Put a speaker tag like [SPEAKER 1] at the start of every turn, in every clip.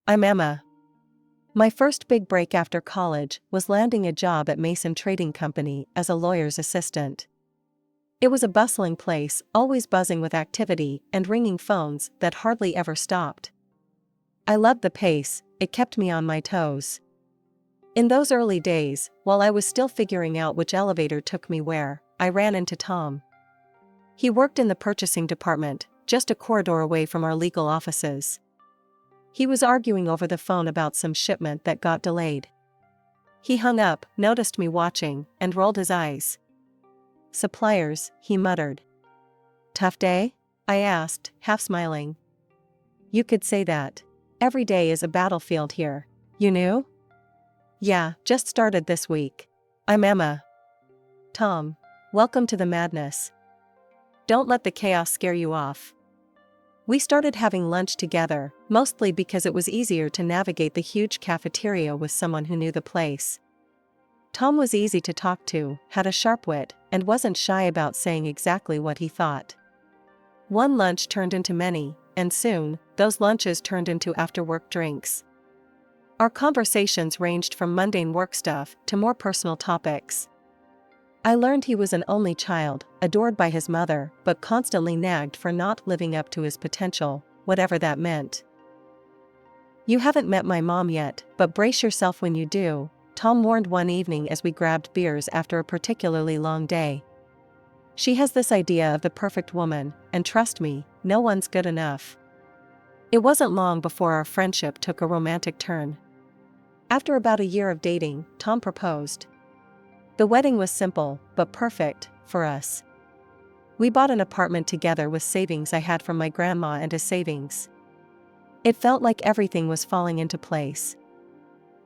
[SPEAKER 1] I'm Emma. My first big break after college was landing a job at Mason Trading Company as a lawyer's assistant. It was a bustling place, always buzzing with activity and ringing phones that hardly ever stopped. I loved the pace, it kept me on my toes. In those early days, while I was still figuring out which elevator took me where, I ran into Tom. He worked in the purchasing department, just a corridor away from our legal offices. He was arguing over the phone about some shipment that got delayed. He hung up, noticed me watching, and rolled his eyes. "Suppliers," he muttered. "Tough day?" I asked, half smiling. "You could say that. Every day is a battlefield here. You knew?" "Yeah, just started this week. I'm Emma." "Tom. Welcome to the madness. Don't let the chaos scare you off." We started having lunch together, mostly because it was easier to navigate the huge cafeteria with someone who knew the place. Tom was easy to talk to, had a sharp wit, and wasn't shy about saying exactly what he thought. One lunch turned into many, and soon, those lunches turned into after-work drinks. Our conversations ranged from mundane work stuff to more personal topics. I learned he was an only child, adored by his mother, but constantly nagged for not living up to his potential, whatever that meant. "You haven't met my mom yet, but brace yourself when you do," Tom warned one evening as we grabbed beers after a particularly long day. "She has this idea of the perfect woman, and trust me, no one's good enough." It wasn't long before our friendship took a romantic turn. After about a year of dating, Tom proposed. The wedding was simple, but perfect, for us. We bought an apartment together with savings I had from my grandma and his savings. It felt like everything was falling into place.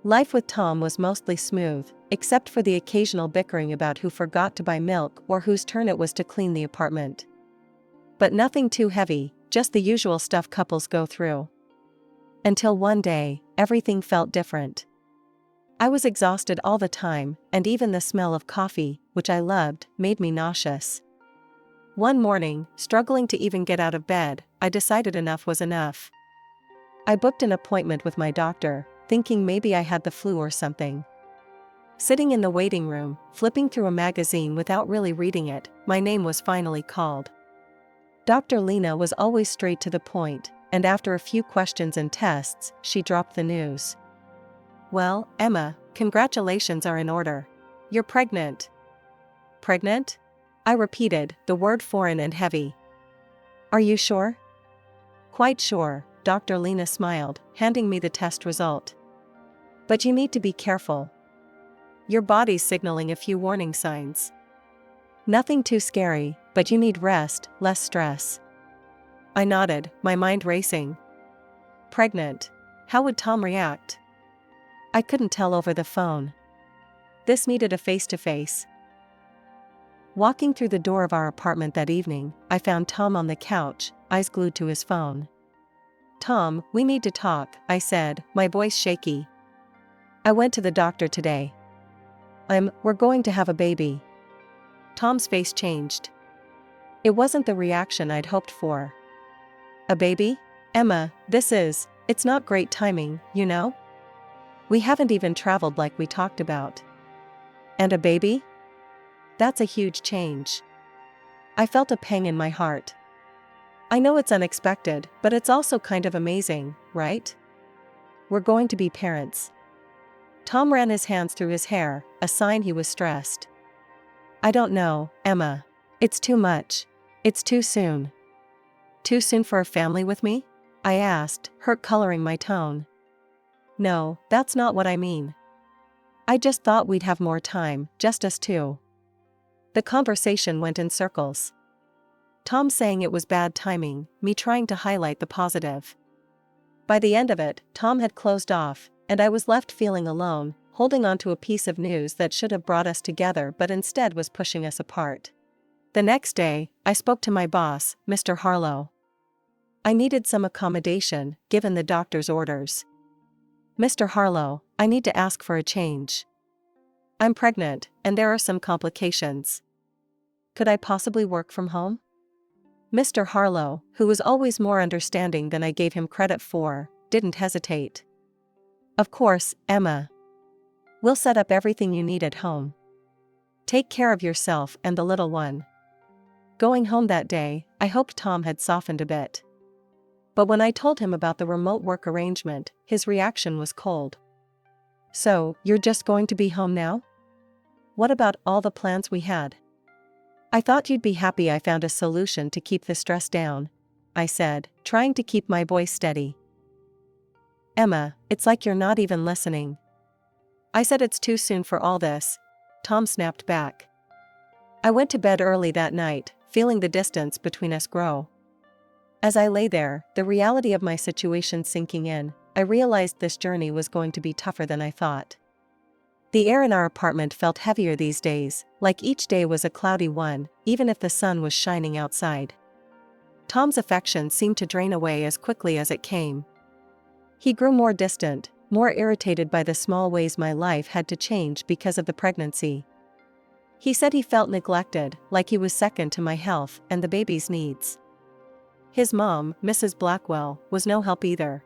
[SPEAKER 1] Life with Tom was mostly smooth, except for the occasional bickering about who forgot to buy milk or whose turn it was to clean the apartment. But nothing too heavy, just the usual stuff couples go through. Until one day, everything felt different. I was exhausted all the time, and even the smell of coffee, which I loved, made me nauseous. One morning, struggling to even get out of bed, I decided enough was enough. I booked an appointment with my doctor, thinking maybe I had the flu or something. Sitting in the waiting room, flipping through a magazine without really reading it, my name was finally called. Dr. Lena was always straight to the point, and after a few questions and tests, she dropped the news. "Well, Emma, congratulations are in order. You're pregnant." "Pregnant?" I repeated, the word foreign and heavy. "Are you sure?" "Quite sure," Dr. Lena smiled, handing me the test result. "But you need to be careful. Your body's signaling a few warning signs. Nothing too scary, but you need rest, less stress." I nodded, my mind racing. Pregnant. How would Tom react? I couldn't tell over the phone. This needed a face-to-face. Walking through the door of our apartment that evening, I found Tom on the couch, eyes glued to his phone. "Tom, we need to talk," I said, my voice shaky. "I went to the doctor today. We're going to have a baby." Tom's face changed. It wasn't the reaction I'd hoped for. "A baby? Emma, it's not great timing, you know? We haven't even traveled like we talked about." "And a baby? That's a huge change." I felt a pang in my heart. "I know it's unexpected, but it's also kind of amazing, right? We're going to be parents." Tom ran his hands through his hair, a sign he was stressed. "I don't know, Emma. It's too much. It's too soon." "Too soon for a family with me?" I asked, hurt coloring my tone. "No, that's not what I mean. I just thought we'd have more time, just us two." The conversation went in circles. Tom saying it was bad timing, me trying to highlight the positive. By the end of it, Tom had closed off, and I was left feeling alone, holding on to a piece of news that should have brought us together but instead was pushing us apart. The next day, I spoke to my boss, Mr. Harlow. I needed some accommodation, given the doctor's orders. "Mr. Harlow, I need to ask for a change. I'm pregnant, and there are some complications. Could I possibly work from home?" Mr. Harlow, who was always more understanding than I gave him credit for, didn't hesitate. Of course, Emma. We'll set up everything you need at home. Take care of yourself and the little one. Going home that day, I hoped Tom had softened a bit. But when I told him about the remote work arrangement, his reaction was cold. So, you're just going to be home now? What about all the plans we had? I thought you'd be happy I found a solution to keep the stress down, I said, trying to keep my voice steady. Emma, it's like you're not even listening. I said it's too soon for all this, Tom snapped back. I went to bed early that night, feeling the distance between us grow. As I lay there, the reality of my situation sinking in, I realized this journey was going to be tougher than I thought. The air in our apartment felt heavier these days, like each day was a cloudy one, even if the sun was shining outside. Tom's affection seemed to drain away as quickly as it came. He grew more distant, more irritated by the small ways my life had to change because of the pregnancy. He said he felt neglected, like he was second to my health and the baby's needs. His mom, Mrs. Blackwell, was no help either.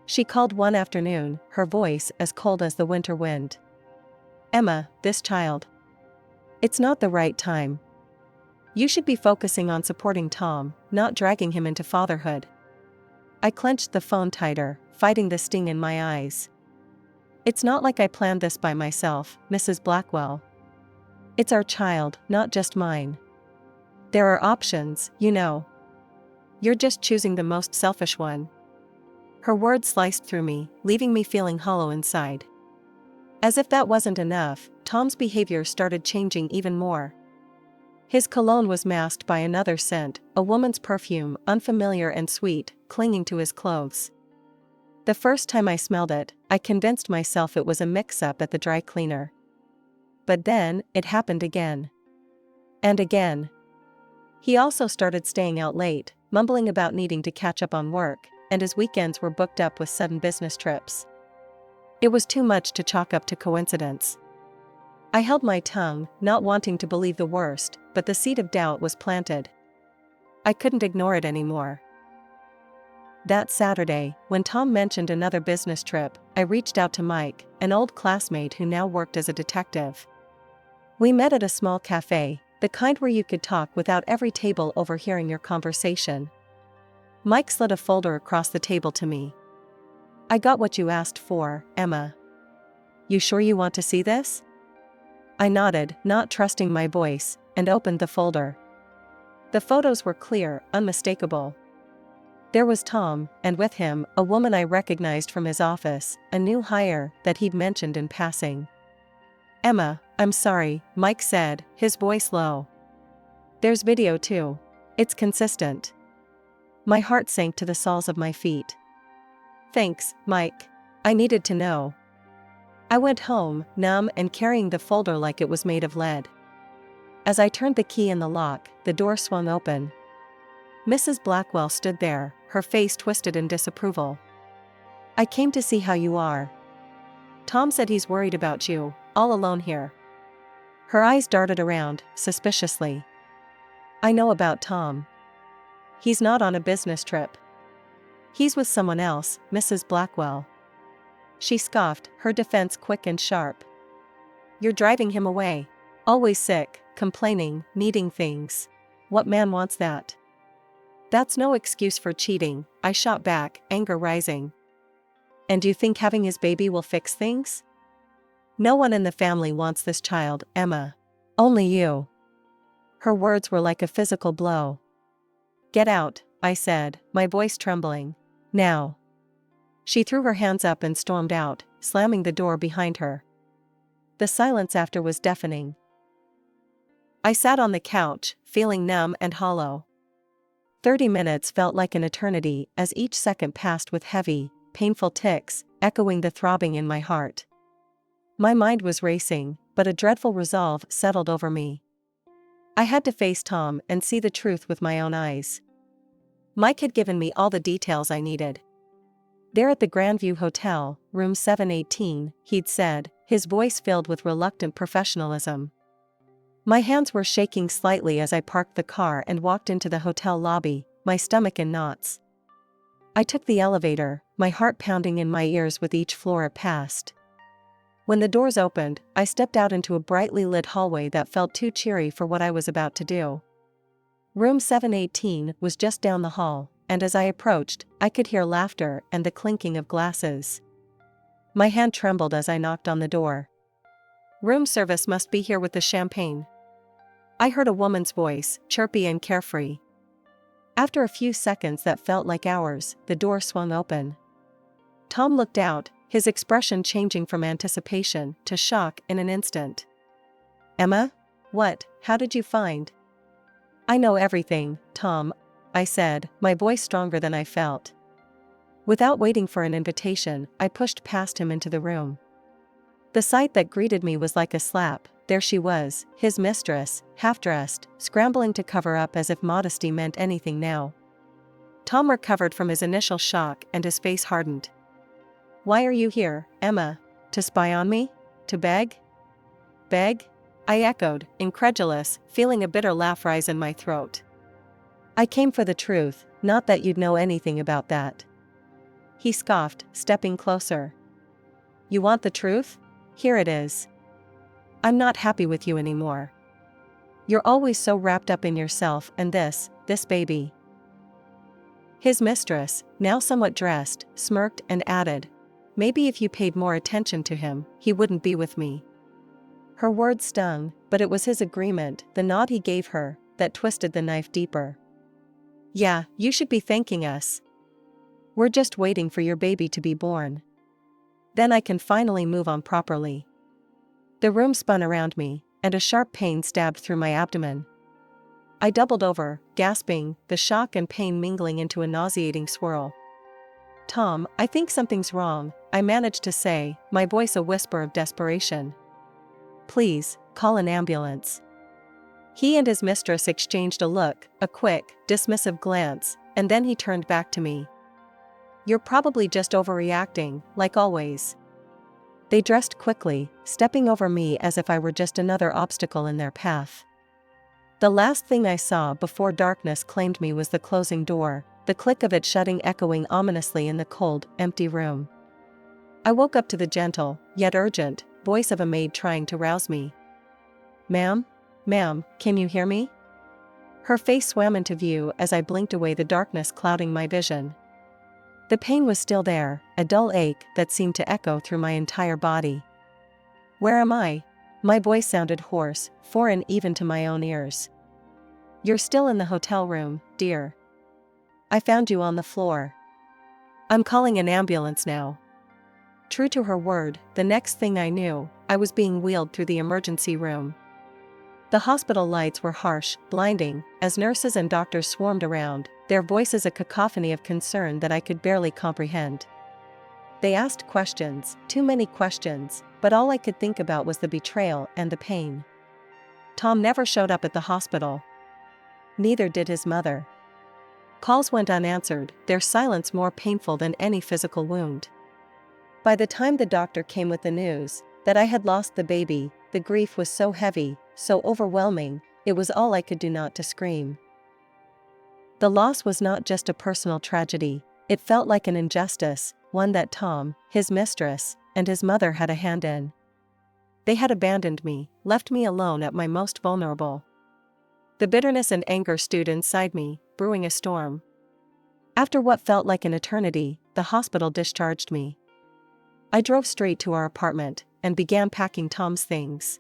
[SPEAKER 1] She called one afternoon, her voice as cold as the winter wind. Emma, this child. It's not the right time. You should be focusing on supporting Tom, not dragging him into fatherhood. I clenched the phone tighter, fighting the sting in my eyes. It's not like I planned this by myself, Mrs. Blackwell. It's our child, not just mine. There are options, you know. You're just choosing the most selfish one. Her words sliced through me, leaving me feeling hollow inside. As if that wasn't enough, Tom's behavior started changing even more. His cologne was masked by another scent, a woman's perfume, unfamiliar and sweet, clinging to his clothes. The first time I smelled it, I convinced myself it was a mix-up at the dry cleaner. But then, it happened again. And again. He also started staying out late, mumbling about needing to catch up on work, and his weekends were booked up with sudden business trips. It was too much to chalk up to coincidence. I held my tongue, not wanting to believe the worst, but the seed of doubt was planted. I couldn't ignore it anymore. That Saturday, when Tom mentioned another business trip, I reached out to Mike, an old classmate who now worked as a detective. We met at a small cafe, the kind where you could talk without every table overhearing your conversation. Mike slid a folder across the table to me. I got what you asked for, Emma. You sure you want to see this? I nodded, not trusting my voice, and opened the folder. The photos were clear, unmistakable. There was Tom, and with him, a woman I recognized from his office, a new hire that he'd mentioned in passing. Emma, I'm sorry, Mike said, his voice low. There's video too. It's consistent. My heart sank to the soles of my feet. Thanks, Mike. I needed to know. I went home, numb and carrying the folder like it was made of lead. As I turned the key in the lock, the door swung open. Mrs. Blackwell stood there, her face twisted in disapproval. I came to see how you are. Tom said he's worried about you, all alone here. Her eyes darted around, suspiciously. I know about Tom. He's not on a business trip. He's with someone else, Mrs. Blackwell. She scoffed, her defense quick and sharp. You're driving him away. Always sick, complaining, needing things. What man wants that? That's no excuse for cheating, I shot back, anger rising. And you think having his baby will fix things? No one in the family wants this child, Emma. Only you. Her words were like a physical blow. Get out, I said, my voice trembling. Now. She threw her hands up and stormed out, slamming the door behind her. The silence after was deafening. I sat on the couch, feeling numb and hollow. 30 minutes felt like an eternity as each second passed with heavy, painful ticks, echoing the throbbing in my heart. My mind was racing, but a dreadful resolve settled over me. I had to face Tom and see the truth with my own eyes. Mike had given me all the details I needed. There at the Grandview Hotel, room 718, he'd said, his voice filled with reluctant professionalism. My hands were shaking slightly as I parked the car and walked into the hotel lobby, my stomach in knots. I took the elevator, my heart pounding in my ears with each floor it passed. When the doors opened, I stepped out into a brightly lit hallway that felt too cheery for what I was about to do. Room 718 was just down the hall, and as I approached, I could hear laughter and the clinking of glasses. My hand trembled as I knocked on the door. "Room service must be here with the champagne." I heard a woman's voice, chirpy and carefree. After a few seconds that felt like hours, the door swung open. Tom looked out, his expression changing from anticipation to shock in an instant. "Emma? What? How did you find?" "I know everything, Tom," I said, my voice stronger than I felt. Without waiting for an invitation, I pushed past him into the room. The sight that greeted me was like a slap. There she was, his mistress, half-dressed, scrambling to cover up as if modesty meant anything now. Tom recovered from his initial shock and his face hardened. "Why are you here, Emma? To spy on me? To beg?" "Beg?" I echoed, incredulous, feeling a bitter laugh rise in my throat. "I came for the truth, not that you'd know anything about that." He scoffed, stepping closer. "You want the truth? Here it is. I'm not happy with you anymore. You're always so wrapped up in yourself and this baby." His mistress, now somewhat dressed, smirked and added, "Maybe if you paid more attention to him, he wouldn't be with me." Her words stung, but it was his agreement, the nod he gave her, that twisted the knife deeper. "Yeah, you should be thanking us. We're just waiting for your baby to be born. Then I can finally move on properly." The room spun around me, and a sharp pain stabbed through my abdomen. I doubled over, gasping, the shock and pain mingling into a nauseating swirl. "Tom, I think something's wrong," I managed to say, my voice a whisper of desperation. "Please, call an ambulance." He and his mistress exchanged a look, a quick, dismissive glance, and then he turned back to me. "You're probably just overreacting, like always." They dressed quickly, stepping over me as if I were just another obstacle in their path. The last thing I saw before darkness claimed me was the closing door, the click of it shutting echoing ominously in the cold, empty room. I woke up to the gentle, yet urgent, voice of a maid trying to rouse me. Ma'am, can you hear me?" Her face swam into view as I blinked away, the darkness clouding my vision. The pain was still there, a dull ache that seemed to echo through my entire body. "Where am I?" My voice sounded hoarse, foreign even to my own ears. "You're still in the hotel room, dear. I found you on the floor. I'm calling an ambulance now." True to her word, the next thing I knew, I was being wheeled through the emergency room. The hospital lights were harsh, blinding, as nurses and doctors swarmed around, their voices a cacophony of concern that I could barely comprehend. They asked questions, too many questions, but all I could think about was the betrayal and the pain. Tom never showed up at the hospital. Neither did his mother. Calls went unanswered, their silence more painful than any physical wound. By the time the doctor came with the news that I had lost the baby, the grief was so heavy, so overwhelming, it was all I could do not to scream. The loss was not just a personal tragedy, it felt like an injustice, one that Tom, his mistress, and his mother had a hand in. They had abandoned me, left me alone at my most vulnerable. The bitterness and anger stewed inside me, brewing a storm. After what felt like an eternity, the hospital discharged me. I drove straight to our apartment and began packing Tom's things.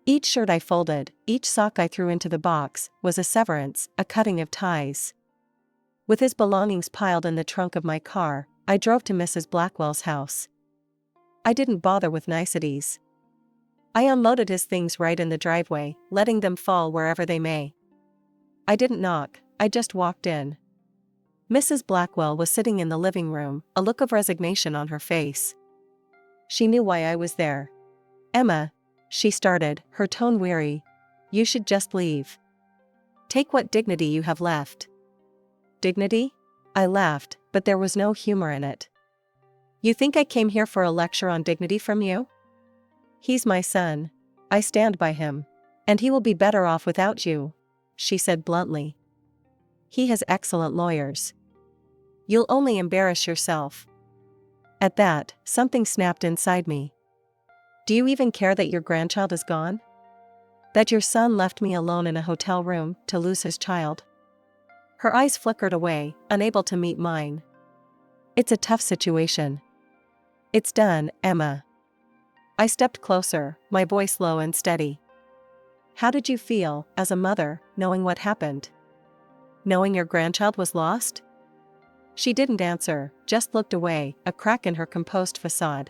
[SPEAKER 1] Each shirt I folded, each sock I threw into the box, was a severance, a cutting of ties. With his belongings piled in the trunk of my car, I drove to Mrs. Blackwell's house. I didn't bother with niceties. I unloaded his things right in the driveway, letting them fall wherever they may. I didn't knock, I just walked in. Mrs. Blackwell was sitting in the living room, a look of resignation on her face. She knew why I was there. "Emma," she started, her tone weary, "you should just leave. Take what dignity you have left." "Dignity?" I laughed, but there was no humor in it. "You think I came here for a lecture on dignity from you? He's my son. I stand by him. And he will be better off without you," she said bluntly. "He has excellent lawyers. You'll only embarrass yourself. At that, something snapped inside me. Do you even care that your grandchild is gone? That your son left me alone in a hotel room to lose his child? Her eyes flickered away, unable to meet mine. It's a tough situation. It's done, Emma. I stepped closer, my voice low and steady. How did you feel, as a mother, knowing what happened? Knowing your grandchild was lost? She didn't answer, just looked away, a crack in her composed facade.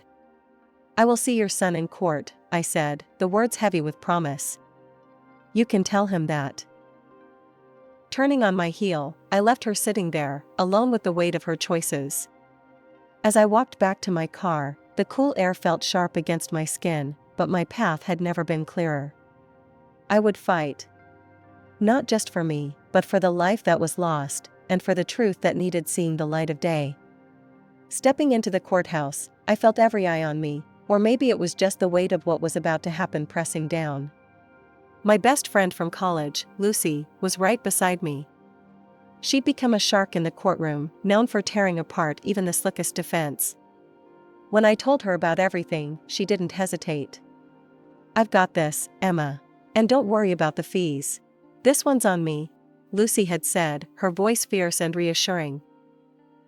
[SPEAKER 1] I will see your son in court, I said, the words heavy with promise. You can tell him that. Turning on my heel, I left her sitting there, alone with the weight of her choices. As I walked back to my car, the cool air felt sharp against my skin, but my path had never been clearer. I would fight. Not just for me, but for the life that was lost, and for the truth that needed seeing the light of day. Stepping into the courthouse, I felt every eye on me, or maybe it was just the weight of what was about to happen pressing down. My best friend from college, Lucy, was right beside me. She'd become a shark in the courtroom, known for tearing apart even the slickest defense. When I told her about everything, she didn't hesitate. I've got this, Emma. And don't worry about the fees. This one's on me, Lucy had said, her voice fierce and reassuring.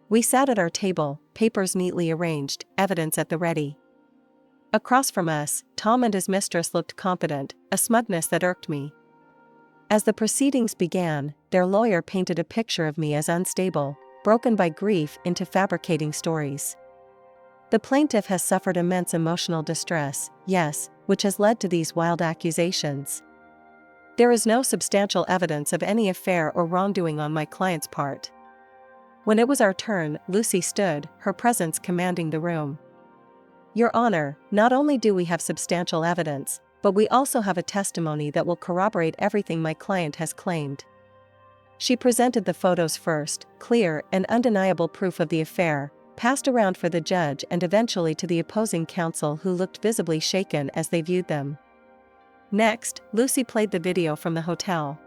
[SPEAKER 1] We sat at our table, papers neatly arranged, evidence at the ready. Across from us, Tom and his mistress looked confident, a smugness that irked me. As the proceedings began, their lawyer painted a picture of me as unstable, broken by grief into fabricating stories. The plaintiff has suffered immense emotional distress, yes, which has led to these wild accusations. There is no substantial evidence of any affair or wrongdoing on my client's part. When it was our turn, Lucy stood, her presence commanding the room. Your Honor, not only do we have substantial evidence, but we also have a testimony that will corroborate everything my client has claimed. She presented the photos first, clear and undeniable proof of the affair, passed around for the judge and eventually to the opposing counsel who looked visibly shaken as they viewed them. Next, Lucy played the video from the hotel.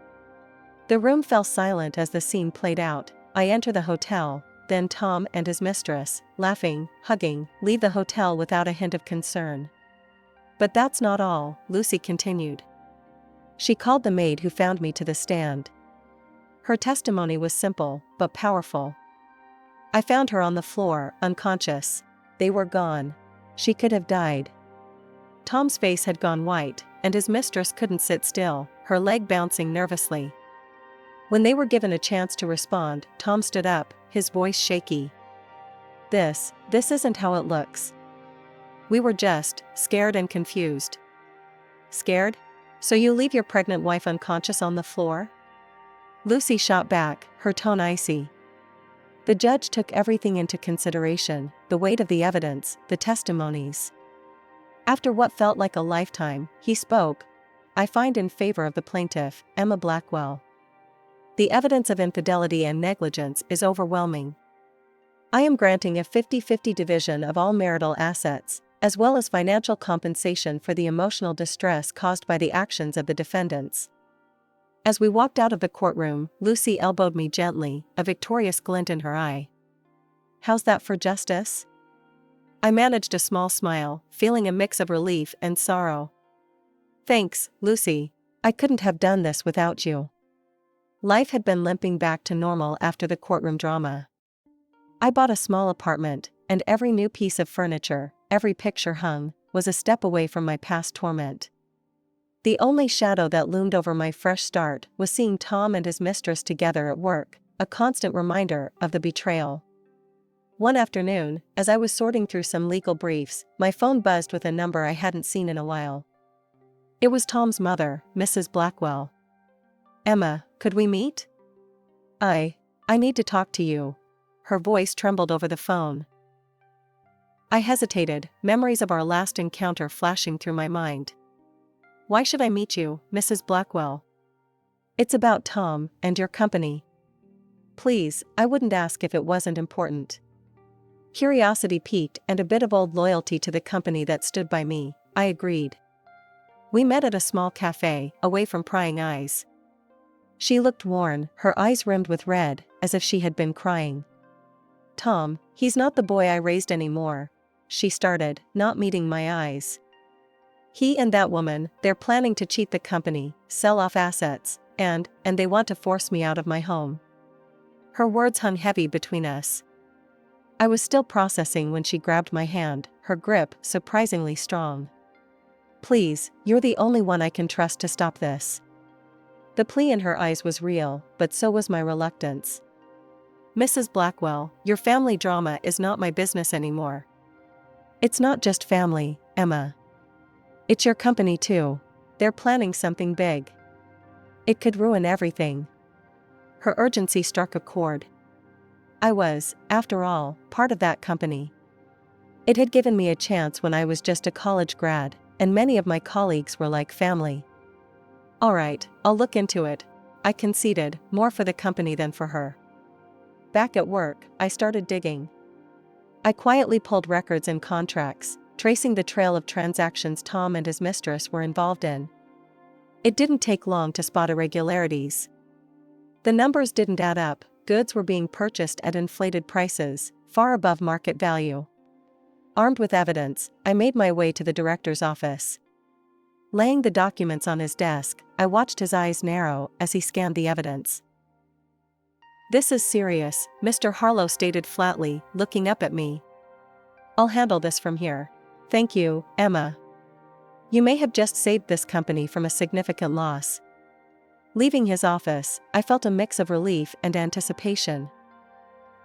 [SPEAKER 1] The room fell silent as the scene played out. I enter the hotel, then Tom and his mistress, laughing, hugging, leave the hotel without a hint of concern. But that's not all, Lucy continued. She called the maid who found me to the stand. Her testimony was simple, but powerful. I found her on the floor, unconscious. They were gone. She could have died. Tom's face had gone white, and his mistress couldn't sit still, her leg bouncing nervously. When they were given a chance to respond, Tom stood up, his voice shaky. This isn't how it looks. We were just scared and confused. Scared? So you leave your pregnant wife unconscious on the floor? Lucy shot back, her tone icy. The judge took everything into consideration, the weight of the evidence, the testimonies. After what felt like a lifetime, he spoke. I find in favor of the plaintiff, Emma Blackwell. The evidence of infidelity and negligence is overwhelming. I am granting a 50-50 division of all marital assets, as well as financial compensation for the emotional distress caused by the actions of the defendants. As we walked out of the courtroom, Lucy elbowed me gently, a victorious glint in her eye. How's that for justice? I managed a small smile, feeling a mix of relief and sorrow. Thanks, Lucy. I couldn't have done this without you. Life had been limping back to normal after the courtroom drama. I bought a small apartment, and every new piece of furniture, every picture hung, was a step away from my past torment. The only shadow that loomed over my fresh start was seeing Tom and his mistress together at work, a constant reminder of the betrayal. One afternoon, as I was sorting through some legal briefs, my phone buzzed with a number I hadn't seen in a while. It was Tom's mother, Mrs. Blackwell. Emma, could we meet? I need to talk to you. Her voice trembled over the phone. I hesitated, memories of our last encounter flashing through my mind. Why should I meet you, Mrs. Blackwell? It's about Tom and your company. Please, I wouldn't ask if it wasn't important. Curiosity piqued and a bit of old loyalty to the company that stood by me, I agreed. We met at a small cafe, away from prying eyes. She looked worn, her eyes rimmed with red, as if she had been crying. Tom, he's not the boy I raised anymore, she started, not meeting my eyes. He and that woman, they're planning to cheat the company, sell off assets, and they want to force me out of my home. Her words hung heavy between us. I was still processing when she grabbed my hand, her grip surprisingly strong. Please, you're the only one I can trust to stop this. The plea in her eyes was real, but so was my reluctance. Mrs. Blackwell, your family drama is not my business anymore. It's not just family, Emma. It's your company too. They're planning something big. It could ruin everything. Her urgency struck a chord. I was, after all, part of that company. It had given me a chance when I was just a college grad, and many of my colleagues were like family. All right, I'll look into it, I conceded, more for the company than for her. Back at work, I started digging. I quietly pulled records and contracts, tracing the trail of transactions Tom and his mistress were involved in. It didn't take long to spot irregularities. The numbers didn't add up, goods were being purchased at inflated prices, far above market value. Armed with evidence, I made my way to the director's office. Laying the documents on his desk, I watched his eyes narrow as he scanned the evidence. This is serious, Mr. Harlow stated flatly, looking up at me. I'll handle this from here. Thank you, Emma. You may have just saved this company from a significant loss. Leaving his office, I felt a mix of relief and anticipation.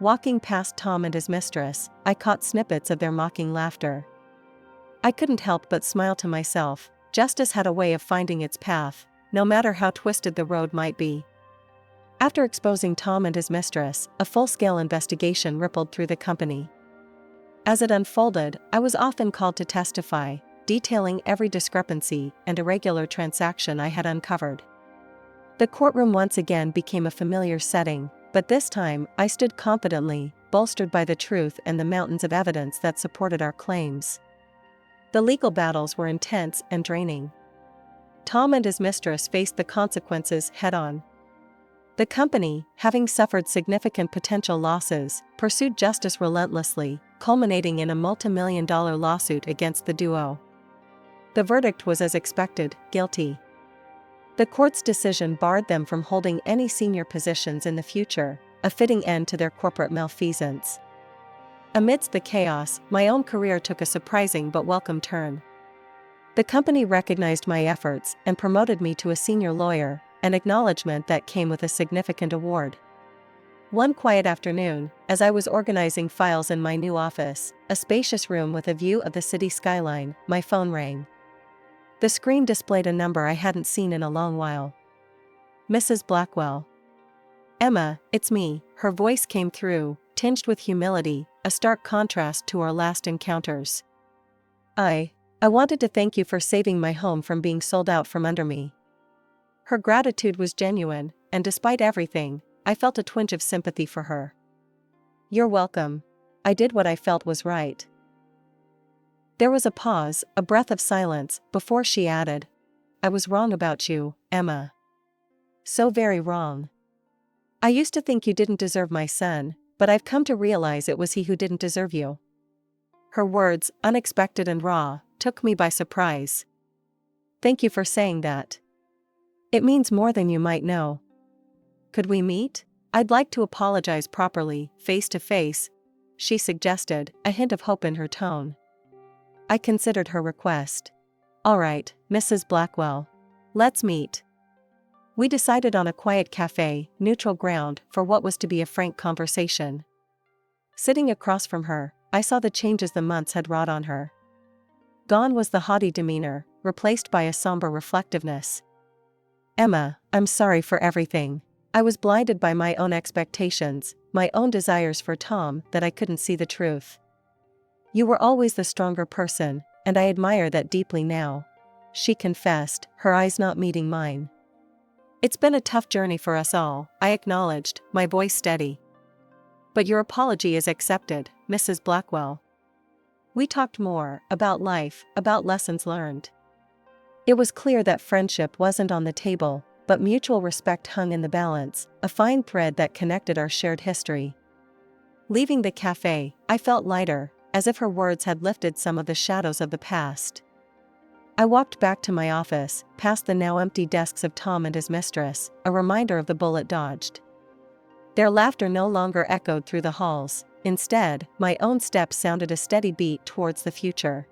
[SPEAKER 1] Walking past Tom and his mistress, I caught snippets of their mocking laughter. I couldn't help but smile to myself. Justice had a way of finding its path, no matter how twisted the road might be. After exposing Tom and his mistress, a full-scale investigation rippled through the company. As it unfolded, I was often called to testify, detailing every discrepancy and irregular transaction I had uncovered. The courtroom once again became a familiar setting, but this time I stood confidently, bolstered by the truth and the mountains of evidence that supported our claims. The legal battles were intense and draining. Tom and his mistress faced the consequences head-on. The company, having suffered significant potential losses, pursued justice relentlessly, culminating in a multi-million-dollar lawsuit against the duo. The verdict was as expected, guilty. The court's decision barred them from holding any senior positions in the future, a fitting end to their corporate malfeasance. Amidst the chaos, my own career took a surprising but welcome turn. The company recognized my efforts and promoted me to a senior lawyer, an acknowledgement that came with a significant award. One quiet afternoon, as I was organizing files in my new office, a spacious room with a view of the city skyline, my phone rang. The screen displayed a number I hadn't seen in a long while. Mrs. Blackwell. Emma, it's me, her voice came through, tinged with humility, a stark contrast to our last encounters. I wanted to thank you for saving my home from being sold out from under me. Her gratitude was genuine, and despite everything, I felt a twinge of sympathy for her. You're welcome. I did what I felt was right. There was a pause, a breath of silence, before she added, I was wrong about you, Emma. So very wrong. I used to think you didn't deserve my son, but I've come to realize it was he who didn't deserve you. Her words, unexpected and raw, took me by surprise. Thank you for saying that. It means more than you might know. Could we meet? I'd like to apologize properly, face to face, she suggested, a hint of hope in her tone. I considered her request. All right, Mrs. Blackwell. Let's meet. We decided on a quiet cafe, neutral ground, for what was to be a frank conversation. Sitting across from her, I saw the changes the months had wrought on her. Gone was the haughty demeanor, replaced by a somber reflectiveness. Emma, I'm sorry for everything. I was blinded by my own expectations, my own desires for Tom, that I couldn't see the truth. You were always the stronger person, and I admire that deeply now, she confessed, her eyes not meeting mine. It's been a tough journey for us all, I acknowledged, my voice steady. But your apology is accepted, Mrs. Blackwell. We talked more, about life, about lessons learned. It was clear that friendship wasn't on the table, but mutual respect hung in the balance, a fine thread that connected our shared history. Leaving the cafe, I felt lighter, as if her words had lifted some of the shadows of the past. I walked back to my office, past the now empty desks of Tom and his mistress, a reminder of the bullet dodged. Their laughter no longer echoed through the halls. Instead, my own steps sounded a steady beat towards the future.